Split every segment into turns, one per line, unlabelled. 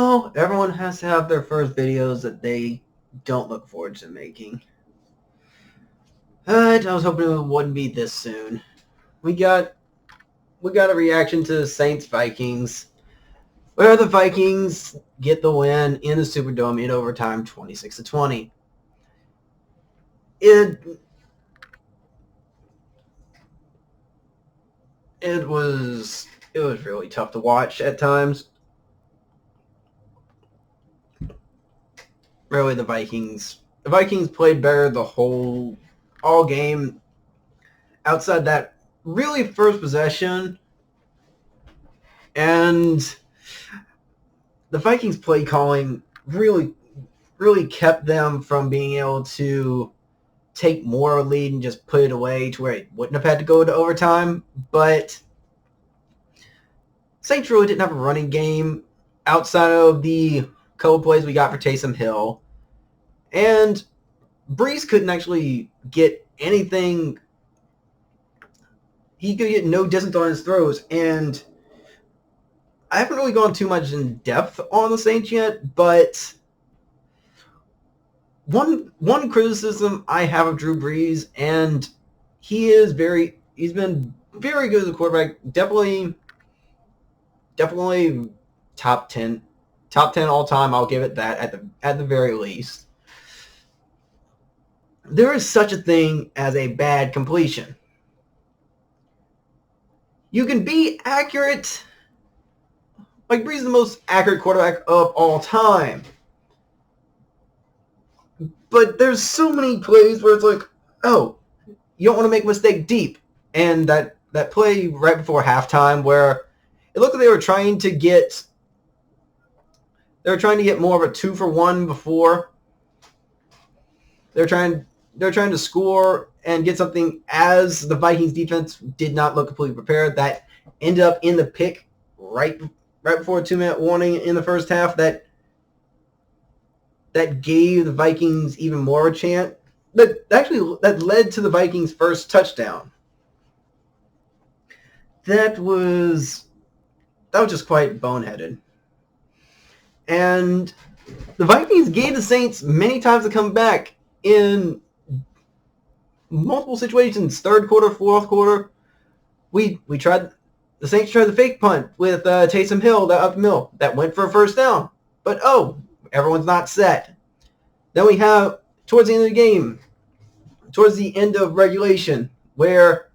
Well, everyone has to have their first videos that they don't look forward to making. I was hoping it wouldn't be this soon. We got a reaction to Saints Vikings, where the Vikings get the win in the Superdome in overtime, 26-20. It was really tough to watch at times. Really, the Vikings played better all game. Outside that really first possession, and the Vikings play calling really kept them from being able to take more lead and just put it away to where it wouldn't have had to go to overtime. But Saints really didn't have a running game outside of the couple plays we got for Taysom Hill. And Breeze couldn't actually get anything. He could get no distance on his throws. And I haven't really gone too much in depth on the Saints yet, but one criticism I have of Drew Brees, and he's been very good as a quarterback, definitely top 10 all time. I'll give it that at the very least. There is such a thing as a bad completion. You can be accurate. Like, Brees is the most accurate quarterback of all time. But there's so many plays where it's like, oh, you don't want to make a mistake deep. And that play right before halftime where it looked like they were trying to get more of a 2-for-1 before. They're trying to score and get something as the Vikings defense did not look completely prepared. That ended up in the pick right before a 2-minute warning in the first half that gave the Vikings even more of a chance. That led to the Vikings' first touchdown. That was just quite boneheaded. And the Vikings gave the Saints many times to come back in multiple situations. Third quarter, fourth quarter. The Saints tried the fake punt with Taysom Hill, that up the middle. That went for a first down. But everyone's not set. Then we have, towards the end of the game, towards the end of regulation, where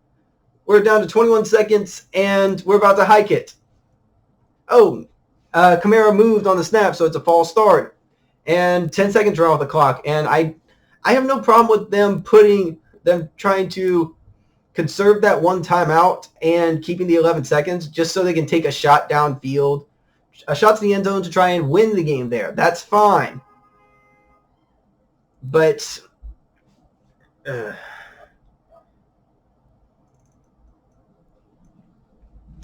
we're down to 21 seconds and we're about to hike it. Kamara moved on the snap, so it's a false start. And 10 seconds are off the clock. And I have no problem with them trying to conserve that one timeout and keeping the 11 seconds just so they can take a shot downfield, a shot to the end zone to try and win the game there. That's fine. But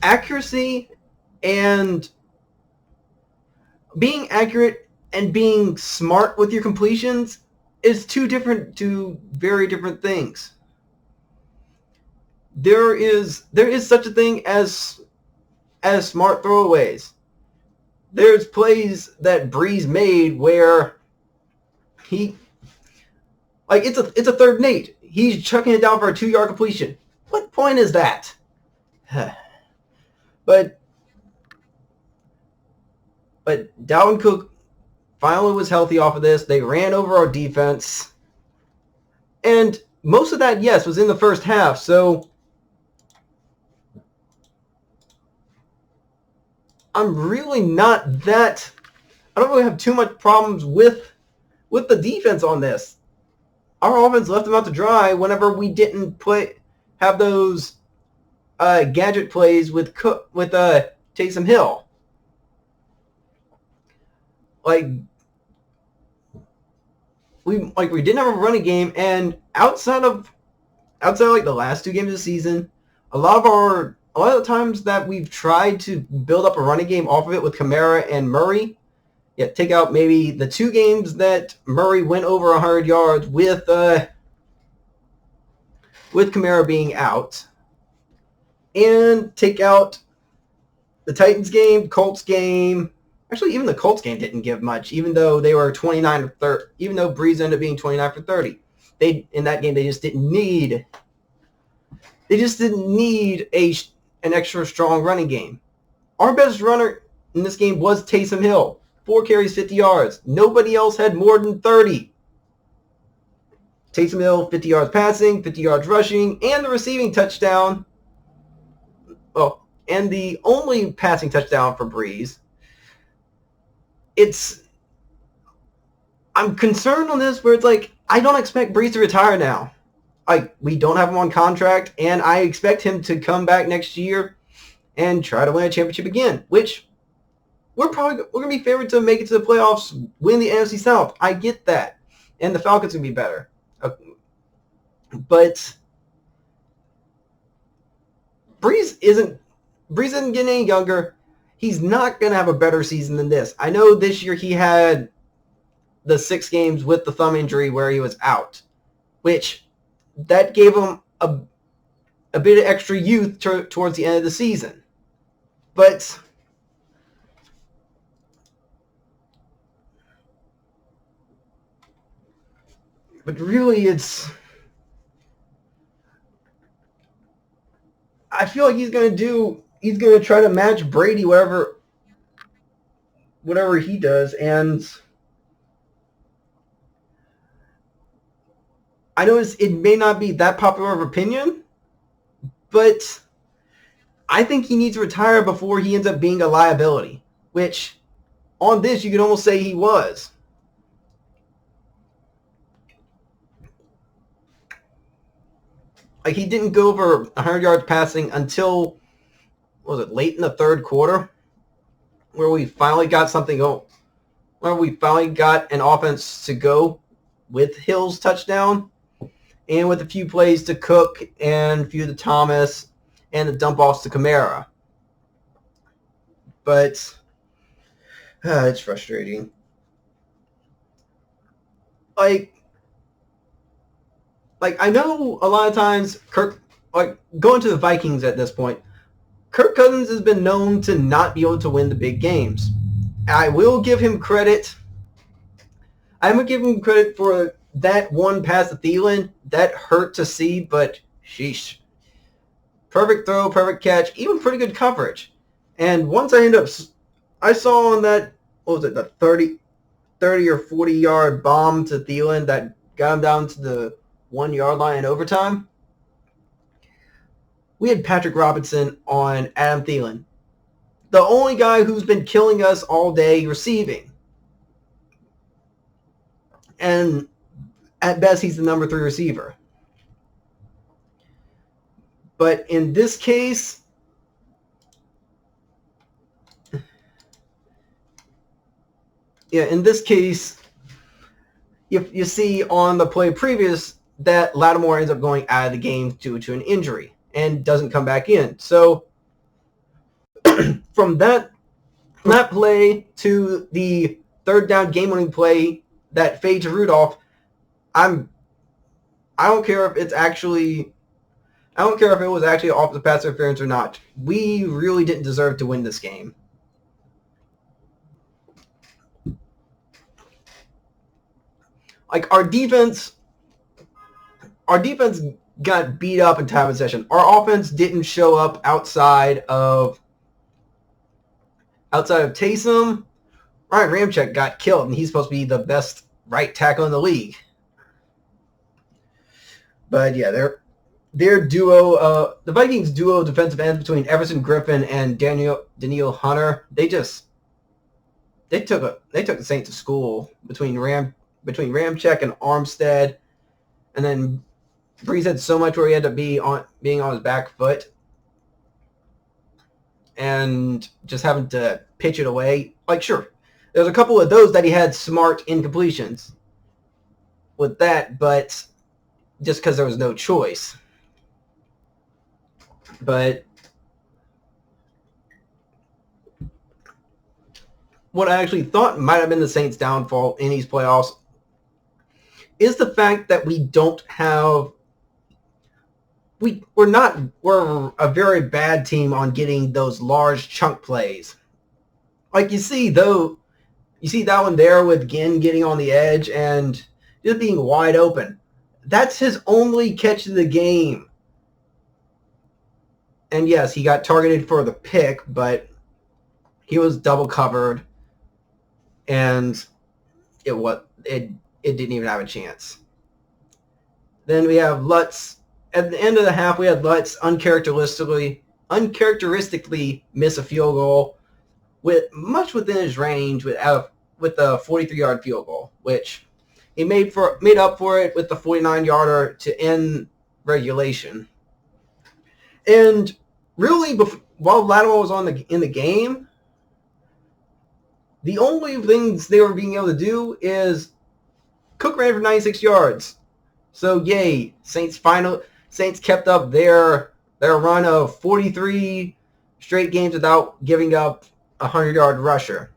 accuracy and being accurate and being smart with your completions is two very different things. There is such a thing as smart throwaways. There's plays that Breeze made where it's a third and 8. He's chucking it down for a 2-yard completion. What point is that? But Dalvin Cook finally was healthy off of this. They ran over our defense. And most of that, yes, was in the first half. So I'm really not that... I don't really have too much problems with the defense on this. Our offense left them out to dry whenever we didn't have those gadget plays with Taysom Hill. We didn't have a running game, and outside of the last 2 games of the season, a lot of the times that we've tried to build up a running game off of it with Kamara and Murray. Yeah, take out maybe the 2 games that Murray went over 100 yards with Kamara being out, and take out the Titans game, Colts game, Actually, even the Colts game didn't give much, even though they were 29 or 30. Even though Breeze ended up being 29 for 30, in that game they just didn't need. They just didn't need an extra strong running game. Our best runner in this game was Taysom Hill. 4 carries, 50 yards. Nobody else had more than 30. Taysom Hill, 50 yards passing, 50 yards rushing, and the receiving touchdown. Oh, and the only passing touchdown for Breeze. I'm concerned on this where it's like, I don't expect Breeze to retire now. We don't have him on contract, and I expect him to come back next year and try to win a championship again, which we're going to be favored to make it to the playoffs, win the NFC South. I get that. And the Falcons will be better. But Breeze isn't getting any younger. He's not going to have a better season than this. I know this year he had the 6 games with the thumb injury where he was out, which that gave him a bit of extra youth towards the end of the season. But really I feel like he's going to try to match Brady whatever he does. And I know it may not be that popular of opinion, but I think he needs to retire before he ends up being a liability, which on this you could almost say he was. Like, he didn't go over 100 yards passing until, late in the third quarter, where we finally got something going, where we finally got an offense to go with Hill's touchdown and with a few plays to Cook and a few to Thomas and the dump-offs to Kamara. But it's frustrating. Like, I know a lot of times going to the Vikings at this point, Kirk Cousins has been known to not be able to win the big games. I will give him credit. I'm going to give him credit for that one pass to Thielen. That hurt to see, but sheesh. Perfect throw, perfect catch, even pretty good coverage. And once I saw on that, the 30 or 40 yard bomb to Thielen that got him down to the 1 yard line in overtime. We had Patrick Robinson on Adam Thielen, the only guy who's been killing us all day receiving. And at best, he's the number 3 receiver. But in this case, you see on the play previous that Lattimore ends up going out of the game due to an injury and doesn't come back in. So from that play to the third down game-winning play that fade to Rudolph, I don't care if it was actually offensive pass interference or not. We really didn't deserve to win this game. Like, our defense got beat up in time of possession. Our offense didn't show up outside of Taysom. Ryan Ramczyk got killed, and he's supposed to be the best right tackle in the league. But yeah, their duo, the Vikings duo defensive ends between Everson Griffin and Daniil Hunter, they took the Saints to school between Ramczyk and Armstead, and then Breeze had so much where he had to being on his back foot and just having to pitch it away. Like, sure, there's a couple of those that he had smart incompletions with that, but just because there was no choice. But what I actually thought might have been the Saints' downfall in these playoffs is the fact that we're a very bad team on getting those large chunk plays. Like you see that one there with Ginn getting on the edge and just being wide open. That's his only catch of the game. And yes, he got targeted for the pick, but he was double covered, and it didn't even have a chance. Then we have Lutz. At the end of the half, we had Lutz uncharacteristically miss a field goal with much within his range with a 43-yard field goal, which he made up for it with the 49-yarder to end regulation. And really, while Lattimore was in the game, the only things they were being able to do is Cook ran for 96 yards. So yay, Saints kept up their run of 43 straight games without giving up a 100-yard rusher.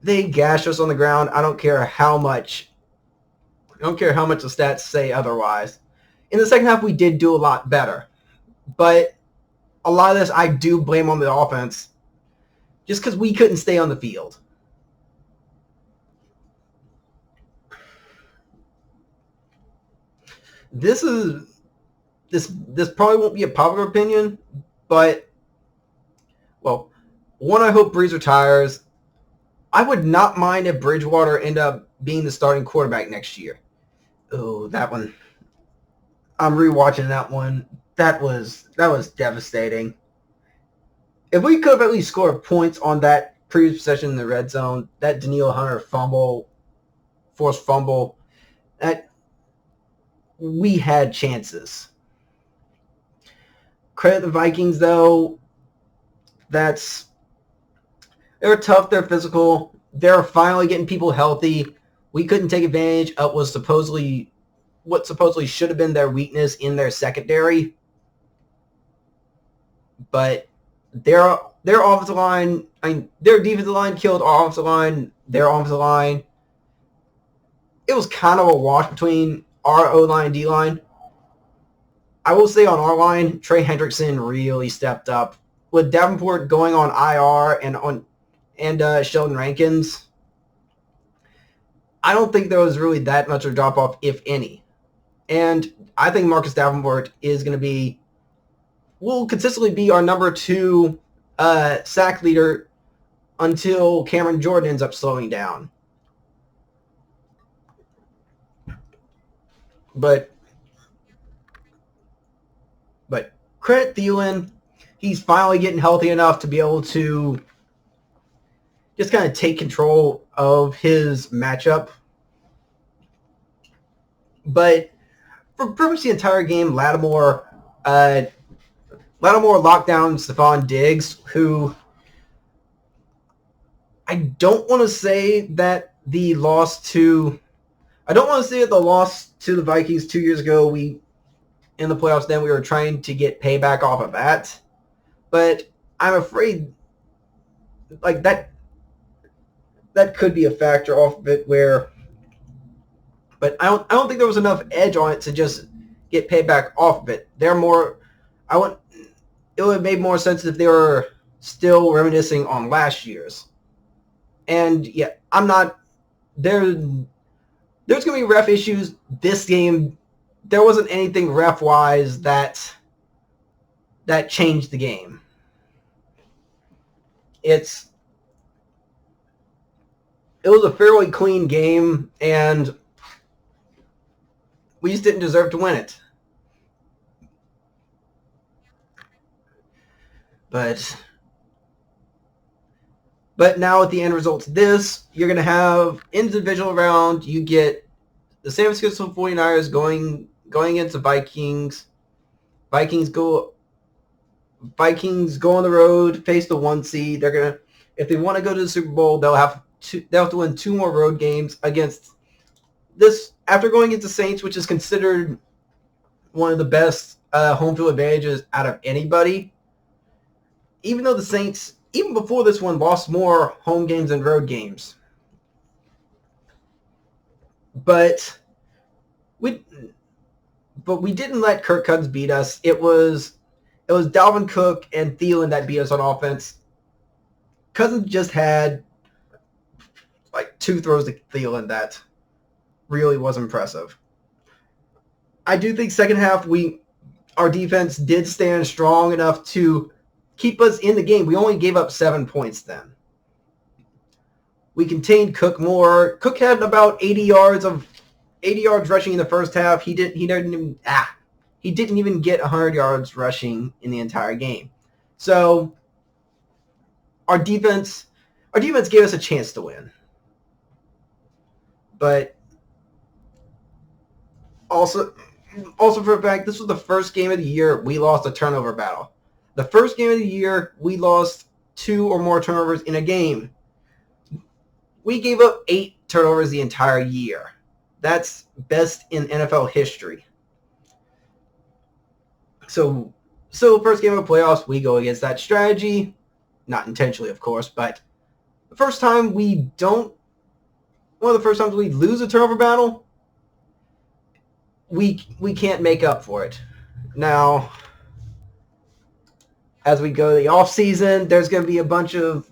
They gashed us on the ground. I don't care how much the stats say otherwise. In the second half, we did do a lot better. But a lot of this I do blame on the offense just because we couldn't stay on the field. This probably won't be a popular opinion, but, well, one, I hope Breeze retires. I would not mind if Bridgewater ended up being the starting quarterback next year. Oh, that one. I'm rewatching that one. That was devastating. If we could have at least scored points on that previous possession in the red zone, that Danielle Hunter forced fumble, that we had chances. Credit the Vikings, though. They're tough. They're physical. They're finally getting people healthy. We couldn't take advantage of what supposedly should have been their weakness in their secondary. But their offensive line, their defensive line killed our offensive line. Their offensive line, it was kind of a wash between our O-line and D-line. I will say on our line, Trey Hendrickson really stepped up. With Davenport going on IR and Sheldon Rankins, I don't think there was really that much of a drop-off, if any. And I think Marcus Davenport will consistently be our number 2 sack leader until Cameron Jordan ends up slowing down. But credit Thielen, he's finally getting healthy enough to be able to just kind of take control of his matchup. But for pretty much the entire game, Lattimore locked down Stephon Diggs, who I don't want to say that the loss to the Vikings 2 years ago, in the playoffs then we were trying to get payback off of that. But I'm afraid like that could be a factor off of it but I don't think there was enough edge on it to just get payback off of it. It would have made more sense if they were still reminiscing on last year's. And yeah, there's going to be ref issues this game. There wasn't anything ref-wise that changed the game. It was a fairly clean game, and we just didn't deserve to win it. But now with the end results of this, you're going to have in the divisional round, you get the San Francisco 49ers going against the Vikings. Vikings go on the road, face the 1 seed. They're going to, if they want to go to the Super Bowl, they'll have to win 2 more road games against this, after going against the Saints, which is considered one of the best home field advantages out of anybody. Even though the Saints, even before this one, lost more home games than road games. But we didn't let Kirk Cousins beat us. It was Dalvin Cook and Thielen that beat us on offense. Cousins just had like 2 throws to Thielen that really was impressive. I do think second half our defense did stand strong enough to keep us in the game. We only gave up 7 points then. We contained Cook more. Cook had about 80 yards rushing in the first half. He didn't even get 100 yards rushing in the entire game. So our defense gave us a chance to win. But also for a fact, this was the first game of the year we lost a turnover battle. The first game of the year we lost 2 or more turnovers in a game. We gave up 8 turnovers the entire year. That's best in NFL history. So first game of playoffs, we go against that strategy. Not intentionally, of course, but one of the first times we lose a turnover battle, we can't make up for it. Now, as we go to the offseason, there's going to be a bunch of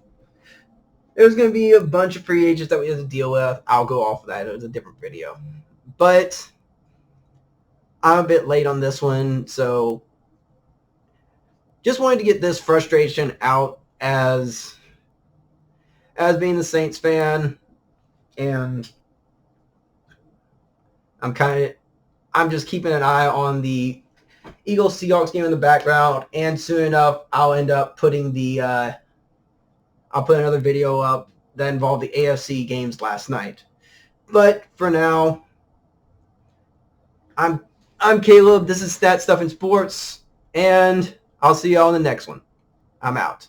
free agents that we have to deal with. I'll go off of that. It was a different video. But I'm a bit late on this one, so just wanted to get this frustration out as being the Saints fan, and I'm just keeping an eye on the Eagles-Seahawks game in the background, and soon enough I'll end up putting I'll put another video up that involved the AFC games last night. But for now, I'm Caleb. This is Stat Stuff in Sports, and I'll see y'all in the next one. I'm out.